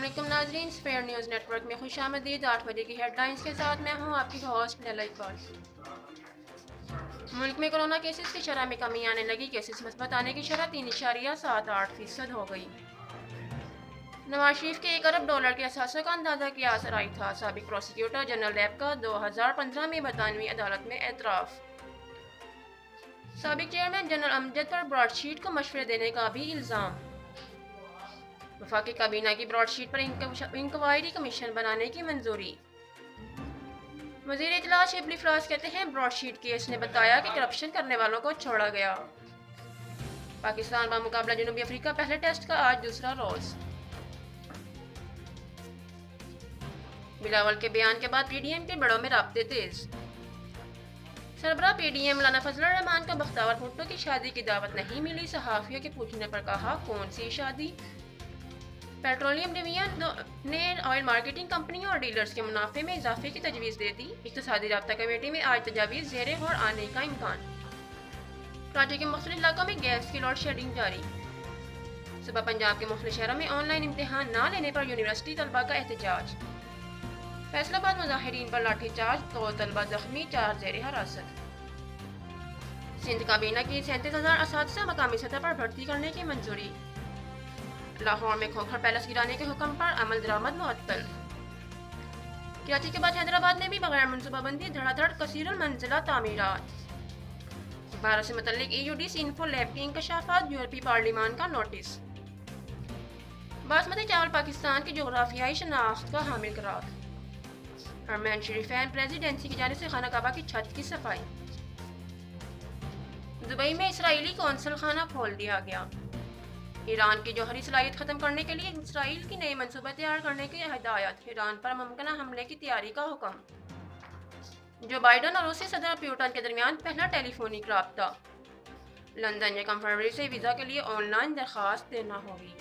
علیکم ناظرین، spare news net work میں خوش آمدید۔ 8 بجے کی ہیڈ لائنز کے ساتھ میں ہوں آپ کی ہوسٹ نیلا اقبال۔ ملک میں کورونا کیسز کی شرح میں کمی آنے لگی، کیسز مثبت آنے کی شرح 3.78% ہو گئی۔ نواز شریف کے $1 ارب کے اثاثوں کا اندازہ کیا اثر آئی تھا، سابق پروسیکیوٹر جنرل ریب کا 2015 میں برطانوی عدالت میں اعتراف۔ سابق چیئرمین جنرل امجد پر براڈ شیٹ کو مشورے دینے کا بھی الزام۔ وفاقی کابینہ کی براڈ شیٹ پر انکوائری کمیشن بنانے کی منظوری۔ وزیر اطلاعات شبلی فراز کہتے ہیں براڈ شیٹ کیس نے بتایا کہ کرپشن کرنے والوں کو چھوڑا گیا۔ پاکستان بمقابلہ جنوبی افریقہ پہلے ٹیسٹ کا آج دوسرا روز۔ بلاول کے بیان کے بعد پی ڈی ایم کے بڑوں میں رابطے تیز۔ سربراہ پی ڈی ایم مولانا فضل الرحمان کو بختیار بھٹو کی شادی کی دعوت نہیں ملی، صحافیوں کے پوچھنے پر کہا کون سی شادی۔ پیٹرولیم ڈویژن نے آئل مارکیٹنگ کمپنیوں اور ڈیلرز کے منافع میں اضافے کی تجویز دے دی، اقتصادی رابطہ کمیٹی میں آج تجاویز زیر غور آنے کا امکان۔ کراچی کے مختلف علاقوں میں گیس کی لوڈ شیڈنگ جاری۔ صبح پنجاب کے مختلف شہروں میں آن لائن امتحان نہ لینے پر یونیورسٹی طلبہ کا احتجاج۔ فیصل آباد مظاہرین پر لاٹھی چارج، 2 طلبہ زخمی، 4 زیر حراست۔ سندھ کابینہ کی 37,000 اساتذہ مقامی سطح پر بھرتی کرنے کی منظوری۔ لاہور میں کھوکھر پیلس گرانے کے حکم پر عمل درآمد معطل۔ کراچی کے بعد حیدرآباد میں بھی بغیر منصوبہ بندی دھڑا دھڑ کثیر المنزلہ تعمیرات۔ بھارت سے متعلق E U D info lab کے انکشافات، یورپی پارلیمان کا نوٹس۔ باسمتی چاول پاکستان کی جغرافیائی شناخت کا حامل قرار۔ حرمین شریفین پریزیڈنسی کی جانب سے خانہ کعبہ کی چھت کی صفائی۔ دبئی میں اسرائیلی قونصل خانہ کھول دیا گیا۔ ایران کی جوہری صلاحیت ختم کرنے کے لیے اسرائیل کی نئی منصوبہ تیار کرنے کی ہدایت، ایران پر ممکنہ حملے کی تیاری کا حکم۔ جو بائیڈن اور روسی صدر پیوٹن کے درمیان پہلا ٹیلی فونک رابطہ۔ لندن 1 فروری سے ویزا کے لیے آن لائن درخواست دینا ہوگی۔